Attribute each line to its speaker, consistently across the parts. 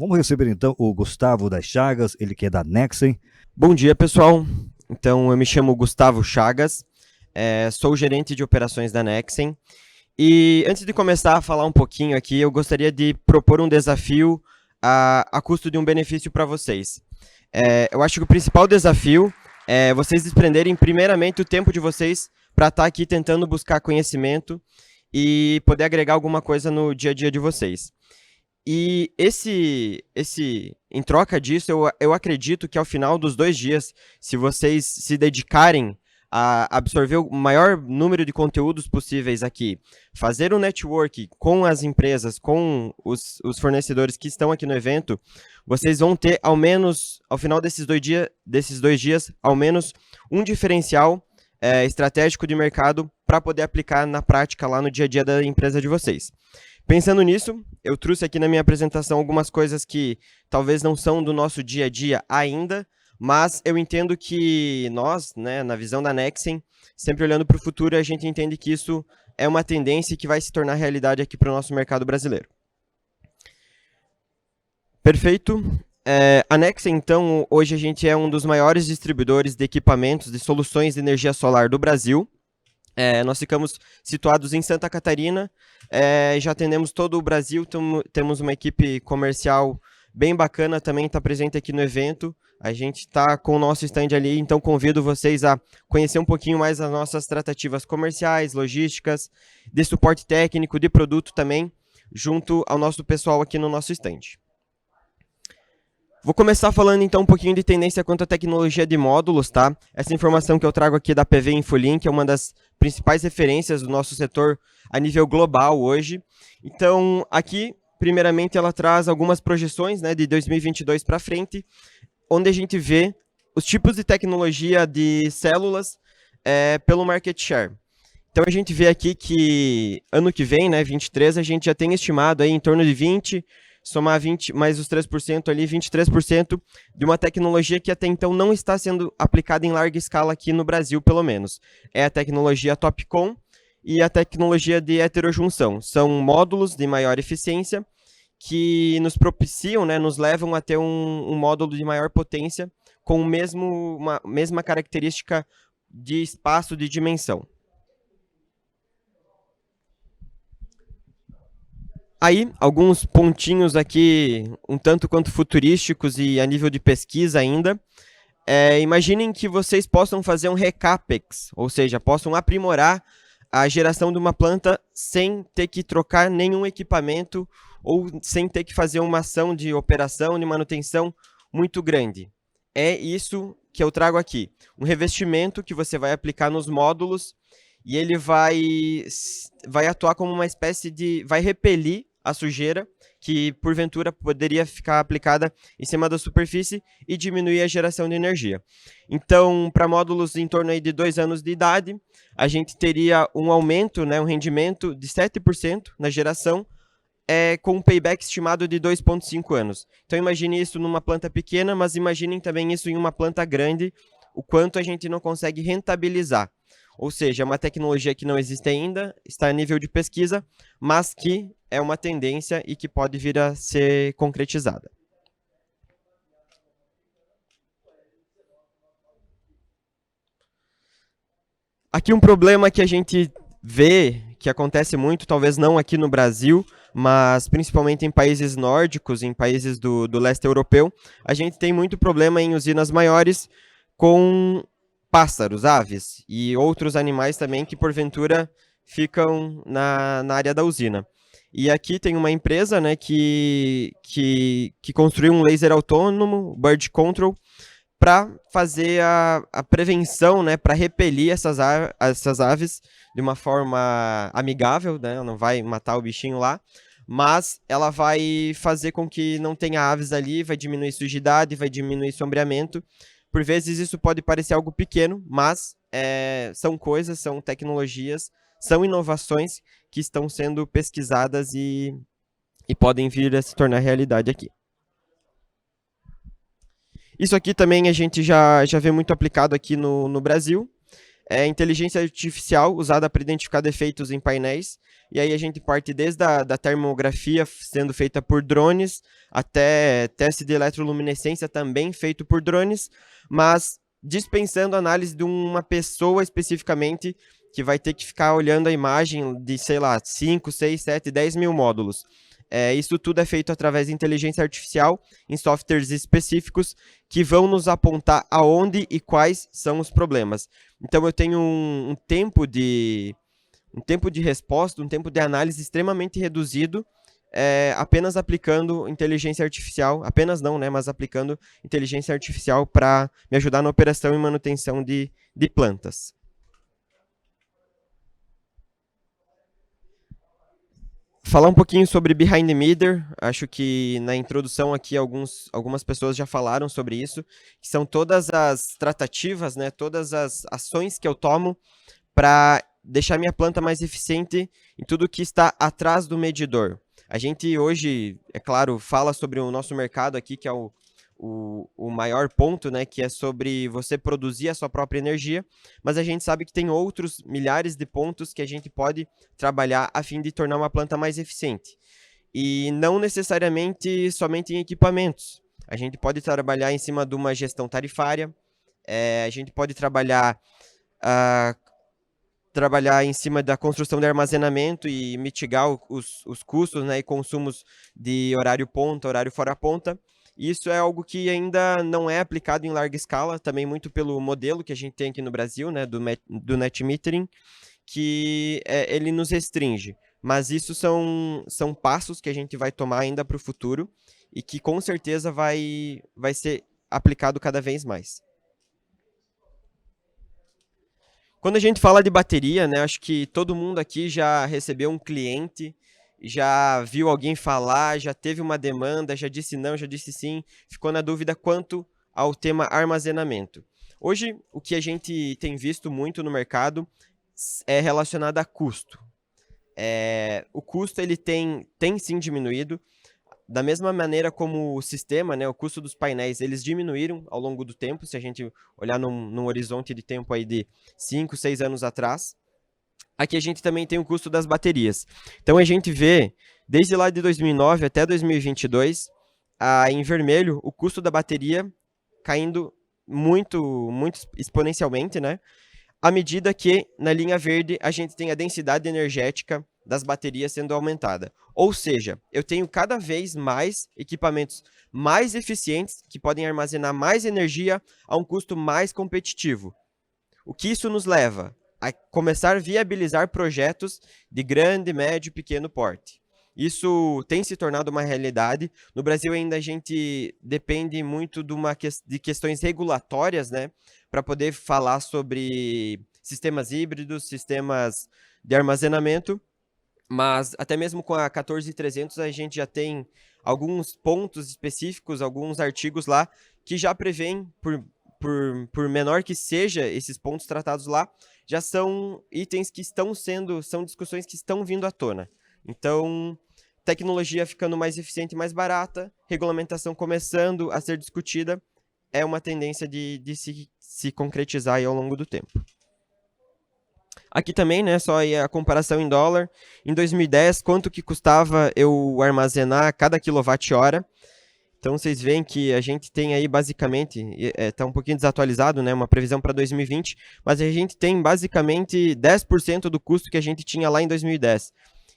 Speaker 1: Vamos receber então o Gustavo das Chagas, ele que é da Nexen.
Speaker 2: Bom dia, pessoal. Então, eu me chamo Gustavo Chagas, sou gerente de operações da Nexen. E antes de começar a falar um pouquinho aqui, eu gostaria de propor um desafio a custo de um benefício para vocês. Eu acho que o principal desafio é vocês desprenderem primeiramente o tempo de vocês para estar aqui tentando buscar conhecimento e poder agregar alguma coisa no dia a dia de vocês. E em troca disso, eu acredito que ao final dos 2 dias, se vocês se dedicarem a absorver o maior número de conteúdos possíveis aqui, fazer um network com as empresas, com os fornecedores que estão aqui no evento, vocês vão ter, ao menos, ao final desses 2 dias, ao menos um diferencial estratégico de mercado para poder aplicar na prática lá no dia a dia da empresa de vocês. Pensando nisso, eu trouxe aqui na minha apresentação algumas coisas que talvez não são do nosso dia a dia ainda, mas eu entendo que nós, né, na visão da Nexen, sempre olhando para o futuro, a gente entende que isso é uma tendência que vai se tornar realidade aqui para o nosso mercado brasileiro. Perfeito. A Nexen, então, hoje a gente é um dos maiores distribuidores de equipamentos de soluções de energia solar do Brasil. Nós ficamos situados em Santa Catarina, já atendemos todo o Brasil, temos uma equipe comercial bem bacana, também está presente aqui no evento. A gente está com o nosso stand ali, então convido vocês a conhecer um pouquinho mais as nossas tratativas comerciais, logísticas, de suporte técnico, de produto também, junto ao nosso pessoal aqui no nosso stand. Vou começar falando então um pouquinho de tendência quanto à tecnologia de módulos, tá? Essa informação que eu trago aqui da PV Infolink é uma das principais referências do nosso setor a nível global hoje. Então, aqui, primeiramente, ela traz algumas projeções, né, de 2022 para frente, onde a gente vê os tipos de tecnologia de células pelo market share. Então, a gente vê aqui que ano que vem, né, 23, a gente já tem estimado aí em torno de 20%, somar 20 mais os 3% ali, 23% de uma tecnologia que até então não está sendo aplicada em larga escala aqui no Brasil, pelo menos. É a tecnologia TOPCon e a tecnologia de heterojunção. São módulos de maior eficiência que nos propiciam, né, nos levam a ter um módulo de maior potência com uma mesma característica de espaço de dimensão. Aí, alguns pontinhos aqui, um tanto quanto futurísticos e a nível de pesquisa ainda. Imaginem que vocês possam fazer um recapex, ou seja, possam aprimorar a geração de uma planta sem ter que trocar nenhum equipamento ou sem ter que fazer uma ação de operação, de manutenção muito grande. É isso que eu trago aqui. Um revestimento que você vai aplicar nos módulos e ele vai atuar como uma espécie de... vai repelir a sujeira que, porventura, poderia ficar aplicada em cima da superfície e diminuir a geração de energia. Então, para módulos em torno aí de 2 anos de idade, a gente teria um aumento, né, um rendimento de 7% na geração, com um payback estimado de 2,5 anos. Então, imagine isso numa planta pequena, mas imaginem também isso em uma planta grande, o quanto a gente não consegue rentabilizar. Ou seja, é uma tecnologia que não existe ainda, está a nível de pesquisa, mas que é uma tendência e que pode vir a ser concretizada. Aqui um problema que a gente vê, que acontece muito, talvez não aqui no Brasil, mas principalmente em países nórdicos, em países do leste europeu, a gente tem muito problema em usinas maiores com pássaros, aves e outros animais também que porventura ficam na área da usina. E aqui tem uma empresa, né, que construiu um laser autônomo, Bird Control, para fazer a prevenção, né, para repelir essas aves de uma forma amigável, né, ela não vai matar o bichinho lá, mas ela vai fazer com que não tenha aves ali, vai diminuir sujidade, vai diminuir sombreamento. Por vezes isso pode parecer algo pequeno, mas são coisas, são tecnologias, são inovações que estão sendo pesquisadas e podem vir a se tornar realidade aqui. Isso aqui também a gente já vê muito aplicado aqui no Brasil. é inteligência artificial usada para identificar defeitos em painéis. E aí a gente parte desde da termografia sendo feita por drones, até teste de eletroluminescência também feito por drones, mas dispensando a análise de uma pessoa especificamente que vai ter que ficar olhando a imagem de, sei lá, 5, 6, 7, 10 mil módulos. Isso tudo é feito através de inteligência artificial em softwares específicos que vão nos apontar aonde e quais são os problemas. Então eu tenho um tempo de resposta, um tempo de análise extremamente reduzido, apenas aplicando inteligência artificial, apenas não, né, mas aplicando inteligência artificial para me ajudar na operação e manutenção de plantas. Falar um pouquinho sobre Behind the Meter, acho que na introdução aqui algumas pessoas já falaram sobre isso, que são todas as tratativas, né, todas as ações que eu tomo para deixar minha planta mais eficiente em tudo que está atrás do medidor. A gente hoje, é claro, fala sobre o nosso mercado aqui, que é o maior ponto, né, que é sobre você produzir a sua própria energia, mas a gente sabe que tem outros milhares de pontos que a gente pode trabalhar a fim de tornar uma planta mais eficiente. E não necessariamente somente em equipamentos. A gente pode trabalhar em cima de uma gestão tarifária, a gente pode trabalhar em cima da construção de armazenamento e mitigar os custos, né, e consumos de horário ponta, horário fora ponta. Isso é algo que ainda não é aplicado em larga escala, também muito pelo modelo que a gente tem aqui no Brasil, né, do net metering, que ele nos restringe. Mas isso são passos que a gente vai tomar ainda para o futuro e que com certeza vai ser aplicado cada vez mais. Quando a gente fala de bateria, né, acho que todo mundo aqui já recebeu um cliente, já viu alguém falar, já teve uma demanda, já disse não, já disse sim, ficou na dúvida quanto ao tema armazenamento. Hoje, o que a gente tem visto muito no mercado é relacionado a custo. O custo ele tem sim diminuído, da mesma maneira como o sistema, né, o custo dos painéis, eles diminuíram ao longo do tempo, se a gente olhar num horizonte de tempo aí de 5, 6 anos atrás. Aqui a gente também tem o custo das baterias. Então a gente vê, desde lá de 2009 até 2022, em vermelho, o custo da bateria caindo muito, muito exponencialmente, né? À medida que, na linha verde, a gente tem a densidade energética das baterias sendo aumentada. Ou seja, eu tenho cada vez mais equipamentos mais eficientes, que podem armazenar mais energia a um custo mais competitivo. O que isso nos leva? A começar a viabilizar projetos de grande, médio e pequeno porte. Isso tem se tornado uma realidade. No Brasil ainda a gente depende muito de questões regulatórias, né, para poder falar sobre sistemas híbridos, sistemas de armazenamento, mas até mesmo com a 14300 a gente já tem alguns pontos específicos, alguns artigos lá que já prevêem, por menor que seja esses pontos tratados lá, já são itens que são discussões que estão vindo à tona. Então, tecnologia ficando mais eficiente e mais barata, regulamentação começando a ser discutida, é uma tendência de se concretizar aí ao longo do tempo. Aqui também, né, só aí a comparação em dólar. Em 2010, quanto que custava eu armazenar cada quilowatt-hora? Então, vocês veem que a gente tem aí, basicamente, está um pouquinho desatualizado, né, uma previsão para 2020, mas a gente tem, basicamente, 10% do custo que a gente tinha lá em 2010.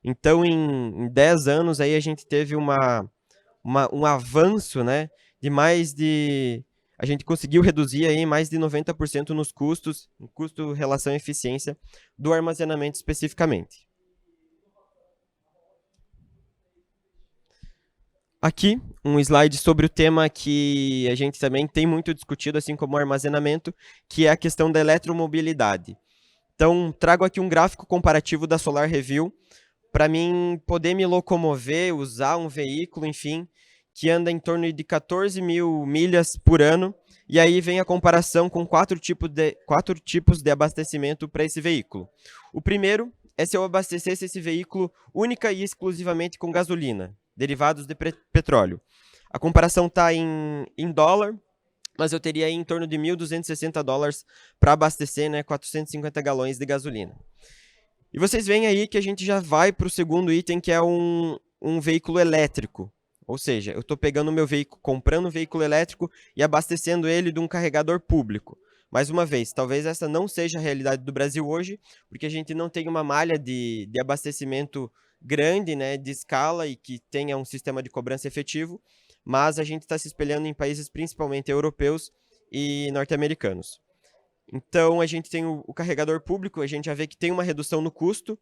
Speaker 2: Então, em 10 anos, aí a gente teve um avanço, né, a gente conseguiu reduzir aí mais de 90% nos custos, em custo, relação e eficiência do armazenamento especificamente. Aqui, um slide sobre o tema que a gente também tem muito discutido, assim como o armazenamento, que é a questão da eletromobilidade. Então, trago aqui um gráfico comparativo da Solar Review, para mim poder me locomover, usar um veículo, enfim, que anda em torno de 14 mil milhas por ano, e aí vem a comparação com quatro tipos de abastecimento para esse veículo. O primeiro é se eu abastecesse esse veículo única e exclusivamente com gasolina, derivados de petróleo. A comparação está em dólar, mas eu teria aí em torno de $1.260 para abastecer, né, 450 galões de gasolina. E vocês veem aí que a gente já vai para o segundo item, que é um veículo elétrico. Ou seja, eu estou pegando o meu veículo, comprando um veículo elétrico e abastecendo ele de um carregador público. Mais uma vez, talvez essa não seja a realidade do Brasil hoje, porque a gente não tem uma malha de abastecimento grande, né, de escala e que tenha um sistema de cobrança efetivo, mas a gente está se espelhando em países principalmente europeus e norte-americanos. Então, a gente tem o carregador público, a gente já vê que tem uma redução no custo.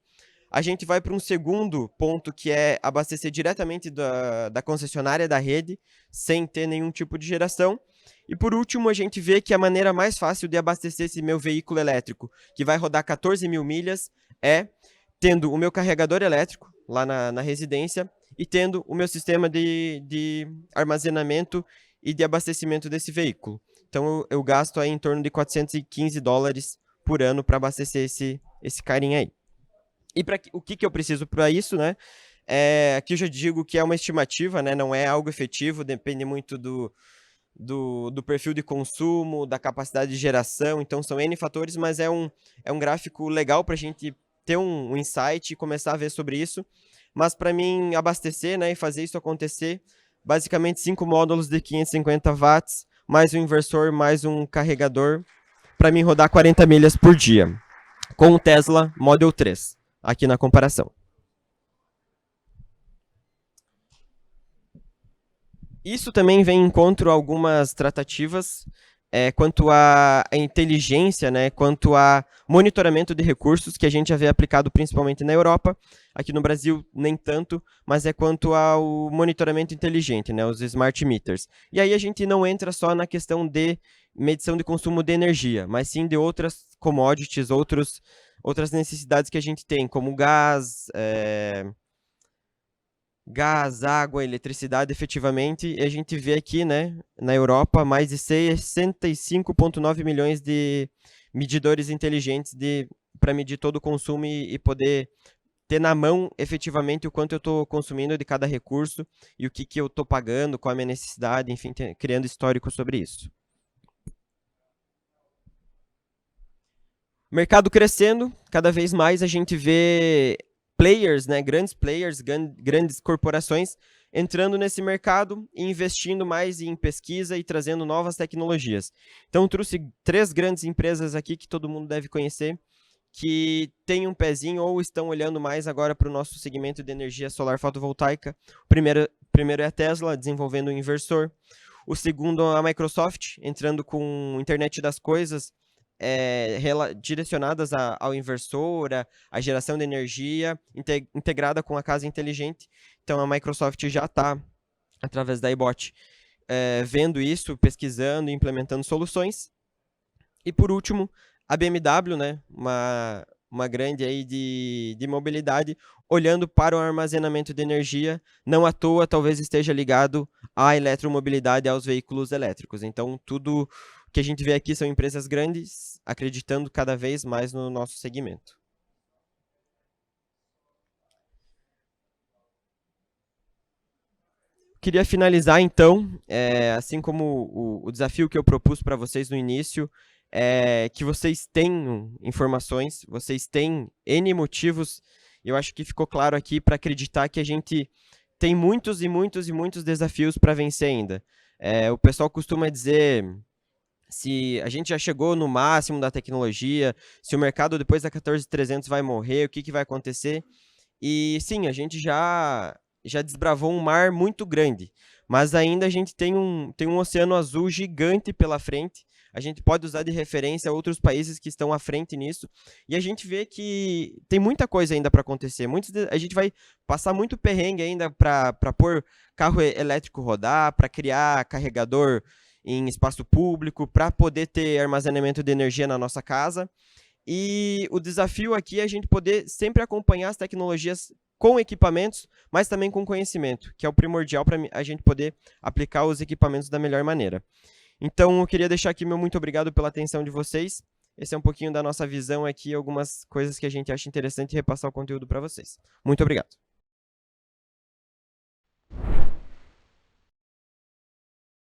Speaker 2: A gente vai para um segundo ponto, que é abastecer diretamente da concessionária da rede, sem ter nenhum tipo de geração. E por último, a gente vê que a maneira mais fácil de abastecer esse meu veículo elétrico, que vai rodar 14 mil milhas, é tendo o meu carregador elétrico lá na residência e tendo o meu sistema de armazenamento e de abastecimento desse veículo. Então, eu gasto aí em torno de $415 por ano para abastecer esse carinha aí. E o que eu preciso para isso, né? Aqui eu já digo que é uma estimativa, né? Não é algo efetivo, depende muito do perfil de consumo, da capacidade de geração, então são N fatores, mas é um gráfico legal para a gente ter um insight e começar a ver sobre isso. Mas para mim abastecer, né, e fazer isso acontecer, basicamente 5 módulos de 550 watts, mais um inversor, mais um carregador, para mim rodar 40 milhas por dia, com o Tesla Model 3, aqui na comparação. Isso também vem em encontro a algumas tratativas quanto à inteligência, né, quanto a monitoramento de recursos, que a gente já vê aplicado principalmente na Europa, aqui no Brasil nem tanto, mas é quanto ao monitoramento inteligente, né, os smart meters. E aí a gente não entra só na questão de medição de consumo de energia, mas sim de outras commodities, outras necessidades que a gente tem, como gás, água, eletricidade, efetivamente, e a gente vê aqui, né, na Europa, mais de 65,9 milhões de medidores inteligentes para medir todo o consumo e poder ter na mão, efetivamente, o quanto eu estou consumindo de cada recurso e o que eu estou pagando, qual a minha necessidade, enfim, criando histórico sobre isso. Mercado crescendo, cada vez mais a gente vê players, né, grandes corporações entrando nesse mercado e investindo mais em pesquisa e trazendo novas tecnologias. Então, trouxe 3 grandes empresas aqui que todo mundo deve conhecer, que têm um pezinho ou estão olhando mais agora para o nosso segmento de energia solar fotovoltaica. O primeiro é a Tesla, desenvolvendo um inversor. O segundo é a Microsoft, entrando com internet das coisas, direcionadas ao inversor, à geração de energia, integrada com a casa inteligente. Então, a Microsoft já está, através da iBot, vendo isso, pesquisando e implementando soluções. E, por último, a BMW, né, uma grande aí de mobilidade, olhando para o armazenamento de energia, não à toa, talvez esteja ligado à eletromobilidade, aos veículos elétricos. Então, tudo que a gente vê aqui são empresas grandes, acreditando cada vez mais no nosso segmento. Queria finalizar, então, assim como o desafio que eu propus para vocês no início, que vocês tenham informações, vocês têm N motivos, e eu acho que ficou claro aqui para acreditar que a gente tem muitos e muitos e muitos desafios para vencer ainda. O pessoal costuma dizer se a gente já chegou no máximo da tecnologia, se o mercado depois da 14300 vai morrer, o que vai acontecer. E sim, a gente já desbravou um mar muito grande, mas ainda a gente tem um oceano azul gigante pela frente. A gente pode usar de referência outros países que estão à frente nisso, e a gente vê que tem muita coisa ainda para acontecer. A gente vai passar muito perrengue ainda para pôr carro elétrico rodar, para criar carregador em espaço público, para poder ter armazenamento de energia na nossa casa. E o desafio aqui é a gente poder sempre acompanhar as tecnologias com equipamentos, mas também com conhecimento, que é o primordial para a gente poder aplicar os equipamentos da melhor maneira. Então, eu queria deixar aqui meu muito obrigado pela atenção de vocês. Esse é um pouquinho da nossa visão aqui, algumas coisas que a gente acha interessante repassar o conteúdo para vocês. Muito obrigado.